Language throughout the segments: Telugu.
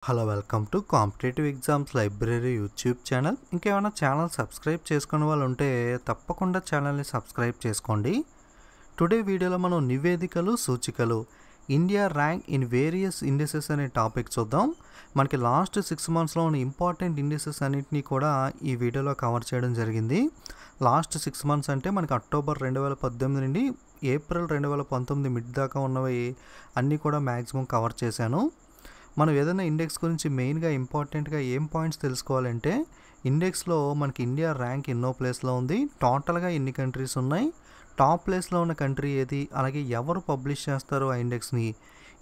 Hello welcome to competitive exams library YouTube channel. ఇంకేమైనా ఛానల్ సబ్స్క్రైబ్ చేసుకునే వాళ్ళు ఉంటే తప్పకుండా ఛానల్ని సబ్స్క్రైబ్ చేసుకోండి. టుడే వీడియోలో మనం నివేదికలు సూచికలు India rank in various indices అనే టాపిక్ చూద్దాం. మనకి లాస్ట్ 6 monthsలో ఉన్న ఇంపార్టెంట్ ఇండిసెస్ అన్నింటినీ కూడా ఈ వీడియోలో కవర్ చేయడం జరిగింది. లాస్ట్ 6 months అంటే మనకి అక్టోబర్ 2018 నుండి ఏప్రిల్ 2019 మిడ్ దాకా ఉన్నవి అన్నీ కూడా మ్యాక్సిమం కవర్ చేశాను. మనం ఏదైనా ఇండెక్స్ గురించి మెయిన్గా ఇంపార్టెంట్గా ఏం పాయింట్స్ తెలుసుకోవాలంటే, ఇండెక్స్లో మనకి ఇండియా ర్యాంక్ ఎన్నో ప్లేస్లో ఉంది, టోటల్గా ఎన్ని కంట్రీస్ ఉన్నాయి, టాప్ ప్లేస్లో ఉన్న కంట్రీ ఏది, అలాగే ఎవరు పబ్లిష్ చేస్తారో ఆ ఇండెక్స్ని,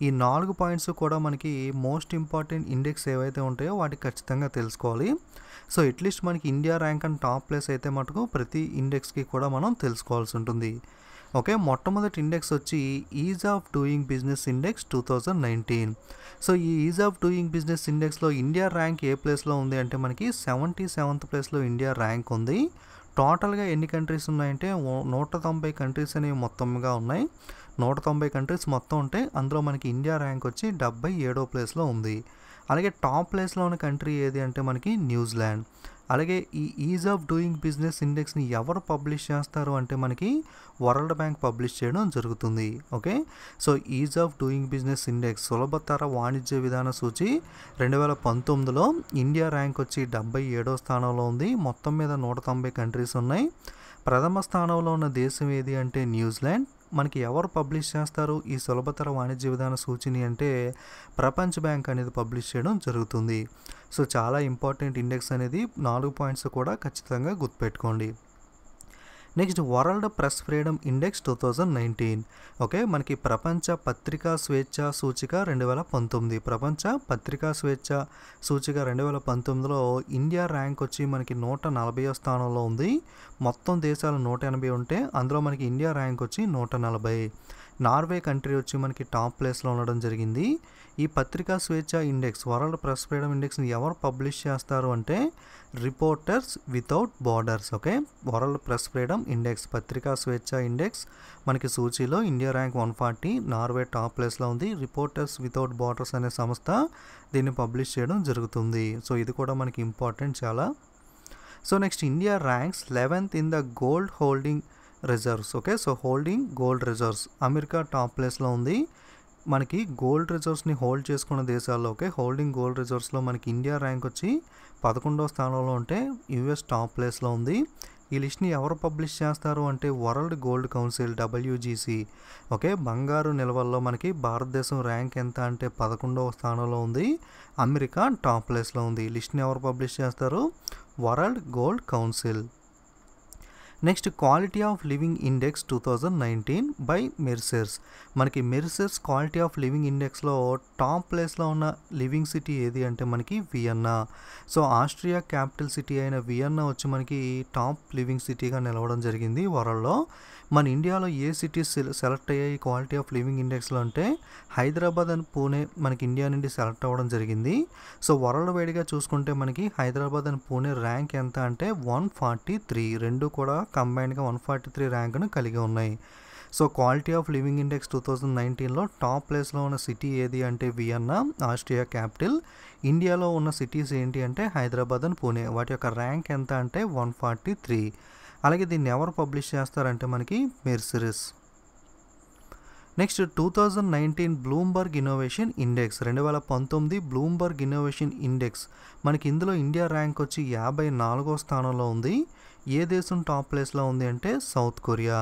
ఈ 4 పాయింట్స్ కూడా మనకి మోస్ట్ ఇంపార్టెంట్ ఇండెక్స్ ఏవైతే ఉంటాయో వాటికి ఖచ్చితంగా తెలుసుకోవాలి. సో అట్లీస్ట్ మనకి India rank and top place అయితే మటుకు ప్రతి ఇండెక్స్కి కూడా మనం తెలుసుకోవాల్సి ఉంటుంది. ఓకే, మొట్టమొదటి ఇండెక్స్ వచ్చి ease of doing business index 2019. So ఈ ఈజ్ ఆఫ్ డూయింగ్ బిజినెస్ ఇండెక్స్లో ఇండియా ర్యాంక్ ఏ ప్లేస్లో ఉంది అంటే మనకి 77th ప్లేస్లో ఇండియా ర్యాంక్ ఉంది. టోటల్గా ఎన్ని కంట్రీస్ ఉన్నాయంటే 190 కంట్రీస్ అనేవి మొత్తంగా ఉన్నాయి. 190 కంట్రీస్ మొత్తం ఉంటే అందులో మనకి ఇండియా ర్యాంక్ వచ్చి 77వ ప్లేస్లో ఉంది. అలాగే టాప్ ప్లేస్లో ఉన్న కంట్రీ ఏది అంటే మనకి న్యూజిలాండ్. అలాగే ఈ ఈజ్ ఆఫ్ డూయింగ్ బిజినెస్ ఇండెక్స్ని ఎవరు పబ్లిష్ చేస్తారు అంటే మనకి వరల్డ్ బ్యాంక్ పబ్లిష్ చేయడం జరుగుతుంది. Okay, so ease of doing business index సులభతర వాణిజ్య విధాన సూచి 2019లో ఇండియా ర్యాంక్ వచ్చి 77వ స్థానంలో ఉంది. మొత్తం మీద 190 కంట్రీస్ ఉన్నాయి. ప్రథమ స్థానంలో ఉన్న దేశం ఏది అంటే న్యూజిలాండ్. మనకి ఎవరు పబ్లిష్ చేస్తారు ఈ సులభతర వాణిజ్య విధాన సూచిని అంటే ప్రపంచ బ్యాంక్ అనేది పబ్లిష్ చేయడం జరుగుతుంది. సో చాలా ఇంపార్టెంట్ ఇండెక్స్ అనేది 4 పాయింట్స్ కూడా ఖచ్చితంగా గుర్తుపెట్టుకోండి. Next world press freedom index 2019. Okay, మనకి ప్రపంచ పత్రికా స్వేచ్ఛ సూచిక 2019. ప్రపంచ పత్రికా స్వేచ్ఛ సూచిక 2019లో ఇండియా ర్యాంక్ వచ్చి మనకి 140వ స్థానంలో ఉంది. మొత్తం దేశాలు 180 ఉంటే అందులో మనకి ఇండియా ర్యాంక్ వచ్చి 140. నార్వే కంట్రీ వచ్చి మనకి టాప్ ప్లేస్లో ఉండడం జరిగింది. ఈ పత్రికా స్వేచ్ఛ ఇండెక్స్ వరల్డ్ ప్రెస్ ఫ్రీడమ్ ఇండెక్స్ని ఎవరు పబ్లిష్ చేస్తారు అంటే reporters without borders. Okay, world press freedom index పత్రికా స్వేచ్ఛ ఇండెక్స్ మనకి సూచీలో ఇండియా ర్యాంక్ 140, నార్వే టాప్ ప్లేస్లో ఉంది. రిపోర్టర్స్ వితౌట్ బార్డర్స్ అనే సంస్థ దీన్ని పబ్లిష్ చేయడం జరుగుతుంది. సో ఇది కూడా మనకి ఇంపార్టెంట్ చాలా. So next India ranks 11th in the gold holding reserves. Okay, so holding gold reserves America top ప్లేస్లో ఉంది. మనకి గోల్డ్ రిజర్వ్స్ని హోల్డ్ చేసుకున్న దేశాల్లో ఓకే హోల్డింగ్ గోల్డ్ రిజర్వ్స్లో మనకి ఇండియా ర్యాంక్ వచ్చి 11వ స్థానంలో ఉంటే యుఎస్ టాప్ ప్లేస్లో ఉంది. ఈ లిస్ట్ని ఎవరు పబ్లిష్ చేస్తారు అంటే world gold council WGC. Okay, బంగారు నిల్వల్లో మనకి భారతదేశం ర్యాంక్ ఎంత అంటే 11వ స్థానంలో ఉంది. అమెరికా టాప్ ప్లేస్లో ఉంది. ఈ లిస్ట్ని ఎవరు పబ్లిష్ చేస్తారు? World gold council. Next quality of living index 2019 by Mercers. మనకి మెర్సర్స్ క్వాలిటీ ఆఫ్ లివింగ్ ఇండెక్స్లో టాప్ ప్లేస్లో ఉన్న లివింగ్ సిటీ ఏది అంటే మనకి Vienna. So Austria capital city అయిన వియన్నా వచ్చి మనకి టాప్ లివింగ్ సిటీగా నిలవడం జరిగింది వరల్డ్లో. మన ఇండియాలో ఏ సిటీస్ సెలెక్ట్ అయ్యాయి క్వాలిటీ ఆఫ్ లివింగ్ ఇండెక్స్లో అంటే హైదరాబాద్ అండ్ పూణే మనకి ఇండియా నుండి సెలెక్ట్ అవ్వడం జరిగింది. సో వరల్డ్ వైడ్గా చూసుకుంటే మనకి హైదరాబాద్ అండ్ పూణే ర్యాంక్ ఎంత అంటే 143. రెండు కూడా కంబైన్డ్గా 143 ర్యాంక్ను కలిగి ఉన్నాయి. So quality of living index 2019లో టాప్ ప్లేస్లో ఉన్న సిటీ ఏది అంటే వియన్నా ఆస్ట్రియా క్యాపిటల్. ఇండియాలో ఉన్న సిటీస్ ఏంటి అంటే హైదరాబాద్ అండ్ పూణే. వాటి యొక్క ర్యాంక్ ఎంత అంటే 143. అలాగే దీన్ని ఎవరు పబ్లిష్ చేస్తారంటే మనకి Mercers. Next 2019 Bloomberg innovation index 2019 Bloomberg innovation index మనకి ఇందులో ఇండియా ర్యాంక్ వచ్చి 54వ స్థానంలో ఉంది. ఏ దేశం టాప్ ప్లేస్లో ఉంది అంటే south Korea.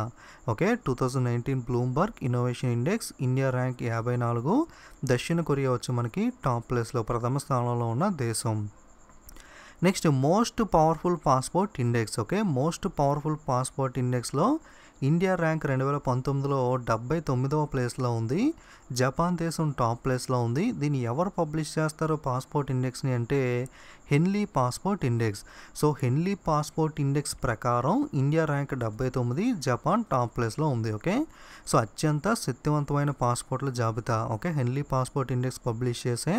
Okay, 2019 Bloomberg innovation index India rank 54. దక్షిణ కొరియా వచ్చి మనకి టాప్ ప్లేస్లో ప్రథమ స్థానంలో ఉన్న దేశం. Next most powerful passport index. Okay, most powerful passport ఇండెక్స్లో ఇండియా ర్యాంక్ 2019లో 79వ ప్లేస్లో ఉంది. జపాన్ దేశం టాప్ ప్లేస్లో ఉంది. దీన్ని ఎవరు పబ్లిష్ చేస్తారో పాస్పోర్ట్ ఇండెక్స్ని అంటే హెన్లీ passport index. So హెన్లీ passport index ప్రకారం ఇండియా ర్యాంక్ 79, జపాన్ టాప్ ప్లేస్లో ఉంది. ఓకే, సో అత్యంత శక్తివంతమైన పాస్పోర్ట్ల జాబితా. ఓకే, హెన్లీ పాస్పోర్ట్ ఇండెక్స్ పబ్లిష్ చేసే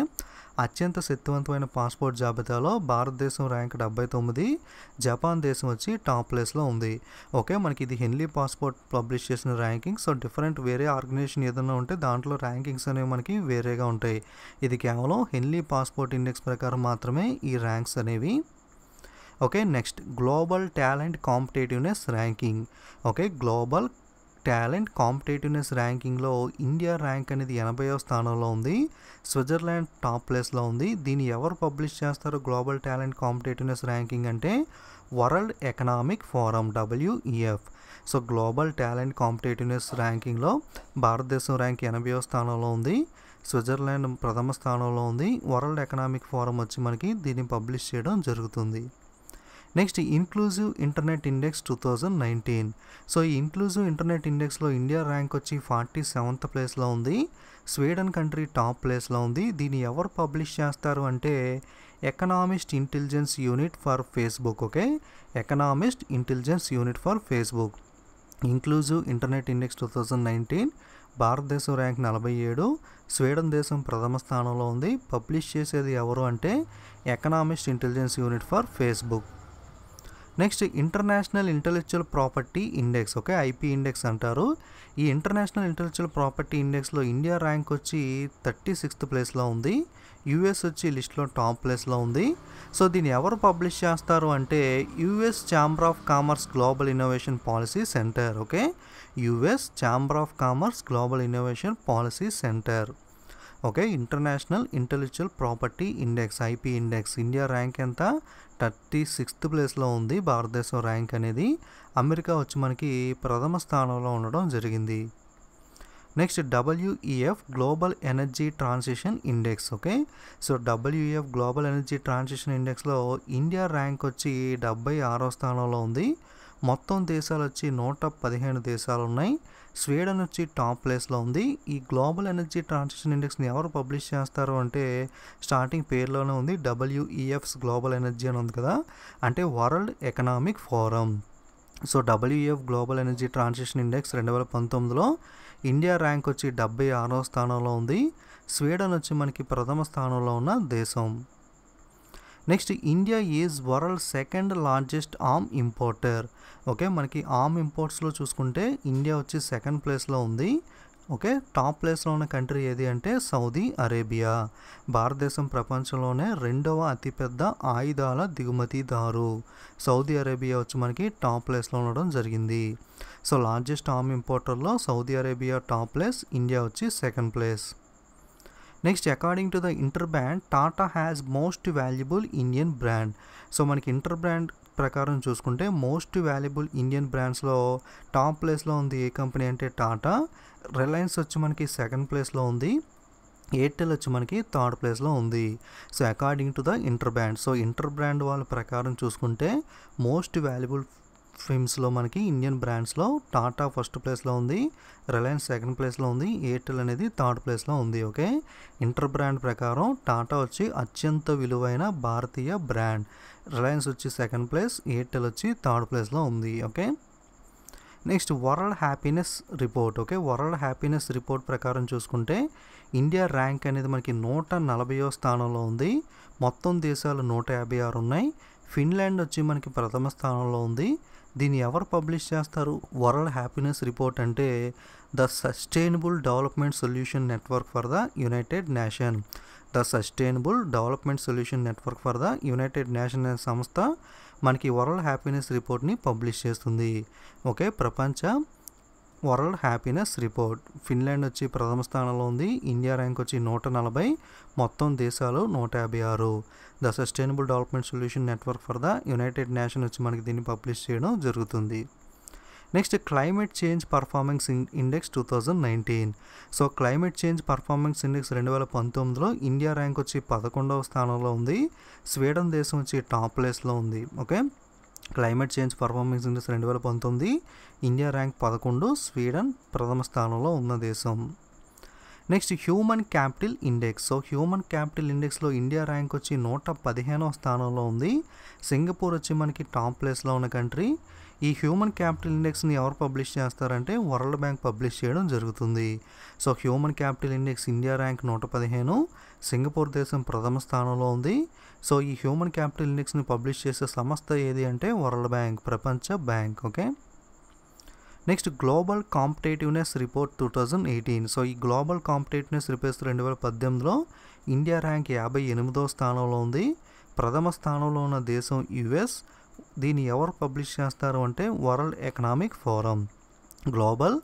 అత్యంత శక్తివంతమైన పాస్పోర్ట్ జాబితాలో భారతదేశం ర్యాంక్ 79, జపాన్ దేశం వచ్చి టాప్ ప్లేస్లో ఉంది. ఓకే, మనకి ఇది హెన్లీ పాస్పోర్ట్ పబ్లిష్ చేసిన ర్యాంకింగ్. సో డిఫరెంట్ వేరే ఆర్గనైజేషన్ ఏదైనా ఉంటే దాంట్లో ర్యాంకింగ్స్ అనేవి మనకి వేరేగా ఉంటాయి. ఇది కేవలం హెన్లీ పాస్పోర్ట్ ఇండెక్స్ ప్రకారం మాత్రమే ఈ ర్యాంక్స్ అనేవి. Okay, next global talent competitiveness ranking. Okay, global talent competitiveness ర్యాంకింగ్లో ఇండియా ర్యాంక్ అనేది 80వ స్థానంలో ఉంది. స్విట్జర్లాండ్ టాప్ ప్లేస్లో ఉంది. దీన్ని ఎవరు పబ్లిష్ చేస్తారు గ్లోబల్ టాలెంట్ కాంపిటేటివ్నెస్ ర్యాంకింగ్ అంటే world economic forum, WEF. So global talent competitiveness ర్యాంకింగ్లో భారతదేశం ర్యాంక్ 80వ స్థానంలో ఉంది. స్విట్జర్లాండ్ ప్రథమ స్థానంలో ఉంది. వరల్డ్ ఎకనామిక్ ఫోరం వచ్చి మనకి దీన్ని పబ్లిష్ చేయడం జరుగుతుంది. Next inclusive internet index 2019. So ఈ ఇంక్లూజివ్ ఇంటర్నెట్ ఇండెక్స్లో ఇండియా ర్యాంక్ వచ్చి 47th ప్లేస్లో ఉంది. స్వీడన్ కంట్రీ టాప్ ప్లేస్లో ఉంది. దీన్ని ఎవరు పబ్లిష్ చేస్తారు అంటే economist intelligence unit for Facebook. Okay, economist intelligence unit for Facebook. Inclusive internet index 2019, భారతదేశం ర్యాంక్ 47, స్వీడన్ దేశం ప్రథమ స్థానంలో ఉంది. పబ్లిష్ చేసేది ఎవరు అంటే economist intelligence unit for Facebook. Next international intellectual property index. Okay, IP index అంటారు. ఈ ఇంటర్నేషనల్ ఇంటెలెక్చువల్ ప్రాపర్టీ ఇండెక్స్లో ఇండియా ర్యాంక్ వచ్చి 36th ప్లేస్లో ఉంది. US వచ్చి లిస్ట్లో టాప్ ప్లేస్లో ఉంది. సో దీన్ని ఎవరు పబ్లిష్ చేస్తారు అంటే US chamber of commerce global innovation policy centre. Okay, US chamber of commerce global innovation policy centre. Okay, international intellectual property index, IP index. India rank ఎంత? 36th ప్లేస్లో ఉంది భారతదేశం ర్యాంక్ అనేది. అమెరికా వచ్చి మనకి ప్రథమ స్థానంలో ఉండడం జరిగింది. Next WEF global energy transition index. Okay, so WEF global energy transition ఇండెక్స్లో ఇండియా ర్యాంక్ వచ్చి 76వ స్థానంలో ఉంది. మొత్తం దేశాలు వచ్చి 115 దేశాలు ఉన్నాయి. స్వీడన్ వచ్చి టాప్ ప్లేస్లో ఉంది. ఈ గ్లోబల్ ఎనర్జీ ట్రాన్సిషన్ ఇండెక్స్ని ఎవరు పబ్లిష్ చేస్తారు అంటే స్టార్టింగ్ పేరులోనే ఉంది WEF's గ్లోబల్ ఎనర్జీ అని ఉంది కదా, అంటే world economic forum. So WEF global energy transition index 2019లో ఇండియా ర్యాంక్ వచ్చి 76వ స్థానంలో ఉంది. స్వీడన్ వచ్చి మనకి ప్రథమ స్థానంలో ఉన్న దేశం. Next India is world second largest arm importer. Okay, మనకి ఆర్మ్ ఇంపోర్ట్స్లో చూసుకుంటే ఇండియా వచ్చి సెకండ్ ప్లేస్లో ఉంది. ఓకే, టాప్ ప్లేస్లో ఉన్న కంట్రీ ఏది అంటే సౌదీ అరేబియా. భారతదేశం ప్రపంచంలోనే 2వ అతిపెద్ద ఆయుధాల దిగుమతిదారు. సౌదీ అరేబియా వచ్చి మనకి టాప్ ప్లేస్లో ఉండడం జరిగింది. సో లార్జెస్ట్ ఆర్మ్ ఇంపోర్టర్లో Saudi Arabia top place, India వచ్చి second place. Next according to the Interbrand Tata has most valuable Indian brand. So మనకి ఇంటర్బ్రాండ్ ప్రకారం చూసుకుంటే మోస్ట్ వాల్యుబుల్ ఇండియన్ బ్రాండ్స్లో టాప్ ప్లేస్లో ఉంది ఏ కంపెనీ అంటే టాటా. రిలయన్స్ వచ్చి మనకి సెకండ్ ప్లేస్లో ఉంది. ఎయిర్టెల్ వచ్చి మనకి థర్డ్ ప్లేస్లో ఉంది. So according to the Interbrand. So Interbrand వాళ్ళ ప్రకారం చూసుకుంటే మోస్ట్ వాల్యుబుల్ ఫిమ్స్లో మనకి ఇండియన్ బ్రాండ్స్లో టాటా ఫస్ట్ ప్లేస్లో ఉంది, రిలయన్స్ సెకండ్ ప్లేస్లో ఉంది, ఎయిర్టెల్ అనేది థర్డ్ ప్లేస్లో ఉంది. ఓకే, ఇంటర్ బ్రాండ్ ప్రకారం టాటా వచ్చి అత్యంత విలువైన భారతీయ బ్రాండ్, రిలయన్స్ వచ్చి సెకండ్ ప్లేస్, ఎయిర్టెల్ వచ్చి థర్డ్ ప్లేస్లో ఉంది. Okay, next world happiness report. Okay, world happiness report ప్రకారం చూసుకుంటే ఇండియా ర్యాంక్ అనేది మనకి 140వ స్థానంలో ఉంది. మొత్తం దేశాలు 156 ఉన్నాయి. ఫిన్లాండ్ వచ్చి మనకి ప్రథమ స్థానంలో ఉంది. దీన్ని ఎవరు పబ్లిష్ చేస్తారు వరల్డ్ హ్యాపీనెస్ రిపోర్ట్ అంటే the sustainable development solution network for the united nation. The sustainable development solution network for the united nation అనే సంస్థ మనకి వరల్డ్ హ్యాపీనెస్ రిపోర్ట్ని పబ్లిష్ చేస్తుంది. ఓకే, ప్రపంచ వరల్డ్ హ్యాపీనెస్ రిపోర్ట్. ఫిన్లాండ్ వచ్చి ప్రథమ స్థానంలో ఉంది. ఇండియా ర్యాంక్ వచ్చి 140, మొత్తం దేశాలు 156. The sustainable development solution network for the united nation వచ్చి మనకి దీన్ని పబ్లిష్ చేయడం జరుగుతుంది. Next climate change performance index 2019. So climate change performance index 2019లో ఇండియా ర్యాంక్ వచ్చి 11వ స్థానంలో ఉంది. స్వీడన్ దేశం వచ్చి టాప్ ప్లేస్లో ఉంది. Okay, climate change performance index 2019, India rank 11, Sweden ప్రథమ స్థానంలో ఉన్న దేశం. Next human capital index. So human capital ఇండెక్స్లో ఇండియా ర్యాంక్ వచ్చి 115వ స్థానంలో ఉంది. సింగపూర్ వచ్చి మనకి టాప్ ప్లేస్లో ఉన్న కంట్రీ. ఈ హ్యూమన్ క్యాపిటల్ ఇండెక్స్ని ఎవరు పబ్లిష్ చేస్తారంటే వరల్డ్ బ్యాంక్ పబ్లిష్ చేయడం జరుగుతుంది. So human capital index India rank 115, Singapore దేశం ప్రథమ స్థానంలో ఉంది. సో ఈ హ్యూమన్ క్యాపిటల్ ఇండెక్స్ని పబ్లిష్ చేసే సంస్థ ఏది అంటే వరల్డ్ బ్యాంక్, ప్రపంచ bank. Okay, next global competitiveness report 2018. So ఈ గ్లోబల్ కాంపిటేటివ్నెస్ రిపోర్ట్ 2018లో ఇండియా ర్యాంక్ 58వ స్థానంలో ఉంది. ప్రథమ స్థానంలో ఉన్న దేశం యుఎస్. దీన్ని ఎవరు పబ్లిష్ చేస్తారు అంటే world economic forum. Global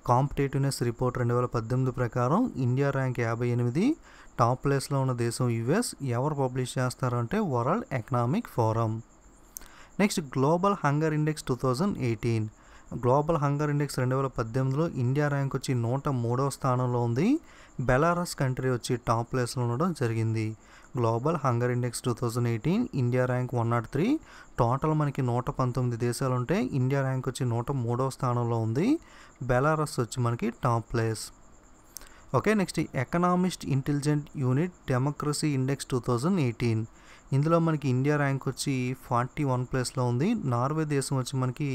competitiveness report 2018 ప్రకారం ఇండియా ర్యాంక్ 58, టాప్ ప్లేస్లో ఉన్న దేశం యుఎస్. ఎవరు పబ్లిష్ చేస్తారు అంటే world economic forum. Next global hunger index 2018. Global hunger index 2018లో ఇండియా ర్యాంక్ వచ్చి 103వ స్థానంలో ఉంది. బెలారస్ కంట్రీ వచ్చి టాప్ ప్లేస్లో ఉండడం జరిగింది. Global hunger index 2018 India rank 103. Total మనకి 119 దేశాలు ఉంటే ఇండియా ర్యాంక్ వచ్చి 103వ స్థానంలో ఉంది. బెలారస్ వచ్చి మనకి top place. Okay, next economist intelligent unit democracy index 2018. ఇందులో మనకి ఇండియా ర్యాంక్ వచ్చి 41 ప్లేస్లో ఉంది. నార్వే దేశం వచ్చి మనకి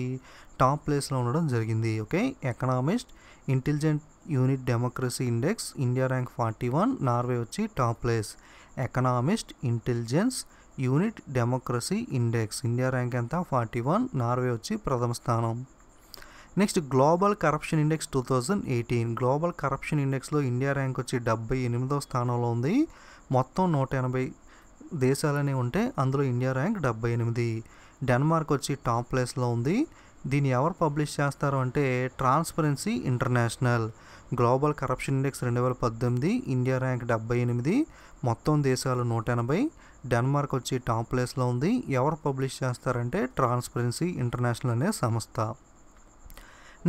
టాప్ ప్లేస్లో ఉండడం జరిగింది. Okay, economist intelligent unit democracy index India rank 41, Norway వచ్చి top place. Economist intelligence unit democracy index India rank ఎంత 41, నార్వే వచ్చి ప్రథమ స్థానం. Next global corruption index 2018. Global corruption ఇండెక్స్లో ఇండియా ర్యాంక్ వచ్చి 78వ స్థానంలో ఉంది. మొత్తం 180 దేశాలనే ఉంటే అందులో ఇండియా ర్యాంక్ 78. డెన్మార్క్ వచ్చి టాప్ ప్లేస్లో ఉంది. దీన్ని ఎవరు పబ్లిష్ చేస్తారు అంటే transparency international. Global corruption index 2018 India rank 78, మొత్తం దేశాలు 180. డెన్మార్క్ వచ్చి టాప్ ప్లేస్లో ఉంది. ఎవరు పబ్లిష్ చేస్తారంటే ట్రాన్స్పరెన్సీ ఇంటర్నేషనల్ అనే సంస్థ.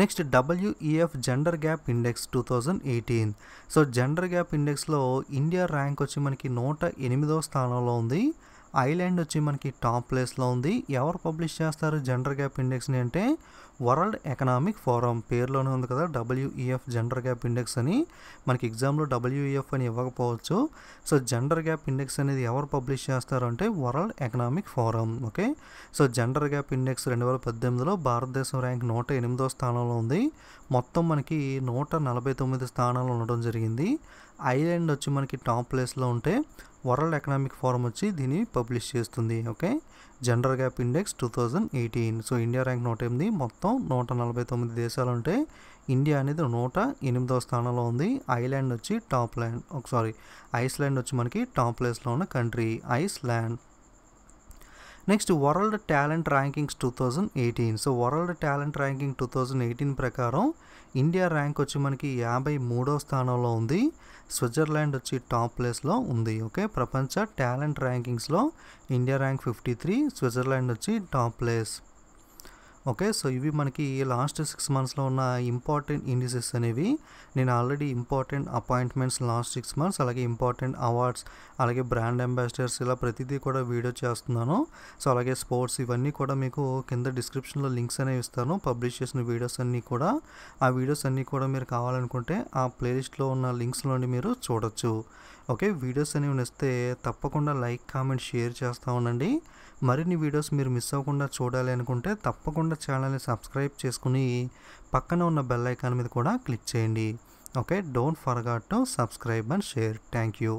Next WEF gender gap index 2018. So gender gap ఇండెక్స్లో ఇండియా ర్యాంక్ వచ్చి మనకి 108వ స్థానంలో ఉంది. ఐలాండ్ వచ్చి మనకి టాప్ ప్లేస్లో ఉంది. ఎవరు పబ్లిష్ చేస్తారు జెండర్ గ్యాప్ ఇండెక్స్ని అంటే వరల్డ్ ఎకనామిక్ ఫోరం. పేరులోనే ఉంది కదా WEF జెండర్ గ్యాప్ ఇండెక్స్ అని. మనకి ఎగ్జామ్లో WEF అని ఇవ్వకపోవచ్చు. సో జెండర్ గ్యాప్ ఇండెక్స్ అనేది ఎవరు పబ్లిష్ చేస్తారు అంటే world economic forum. Okay, so gender gap index 2018లో భారతదేశం ర్యాంక్ 108వ స్థానంలో ఉంది. మొత్తం మనకి 149 స్థానాలు ఉండడం జరిగింది. ఐలాండ్ వచ్చి మనకి టాప్ ప్లేస్లో ఉంటే వరల్డ్ ఎకనామిక్ ఫోరం వచ్చి దీన్ని పబ్లిష్ చేస్తుంది. Okay, gender gap index 2018. So India rank 108, మొత్తం 149 దేశాలు ఉంటే ఇండియా అనేది 108వ స్థానంలో ఉంది. ఐలాండ్ వచ్చి ఐస్లాండ్ వచ్చి మనకి టాప్ ప్లేస్లో ఉన్న country Iceland. Next world talent rankings 2018. So world talent ranking 2018 ప్రకారం ఇండియా ర్యాంక్ వచ్చి మనకి 53వ స్థానంలో ఉంది. స్విట్జర్లాండ్ వచ్చి టాప్ ప్లేస్లో ఉంది. ఓకే, ప్రపంచ టాలెంట్ ర్యాంకింగ్స్లో ఇండియా ర్యాంక్ 53, స్విట్జర్లాండ్ వచ్చి టాప్ ప్లేస్. ఓకే, సో ఇవి మనకి లాస్ట్ 6 మంత్స్లో ఉన్న ఇంపార్టెంట్ ఇండిసెస్ అనేవి. నేను already important appointments last 6 months, అలాగే ఇంపార్టెంట్ అవార్డ్స్, అలాగే బ్రాండ్ అంబాసిడర్స్, ఇలా ప్రతిదీ కూడా వీడియో చేస్తున్నాను. సో అలాగే స్పోర్ట్స్, ఇవన్నీ కూడా మీకు కింద డిస్క్రిప్షన్లో లింక్స్ అనేవి ఇస్తాను. పబ్లిష్ చేసిన వీడియోస్ అన్నీ కూడా, ఆ వీడియోస్ అన్నీ కూడా మీరు కావాలనుకుంటే ఆ ప్లేలిస్ట్లో ఉన్న లింక్స్లోని మీరు చూడొచ్చు. ఓకే, వీడియోస్ అనేవి నచ్చితే తప్పకుండా లైక్, కామెంట్, షేర్ చేస్తూ ఉండండి. మరిన్ని వీడియోస్ మీరు మిస్ అవ్వకుండా చూడాలి అనుకుంటే తప్పకుండా ఛానల్ని సబ్స్క్రైబ్ చేసుకుని పక్కన ఉన్న బెల్ ఐకాన్ మీద కూడా క్లిక్ చేయండి. Okay, don't forget to subscribe and share. Thank you.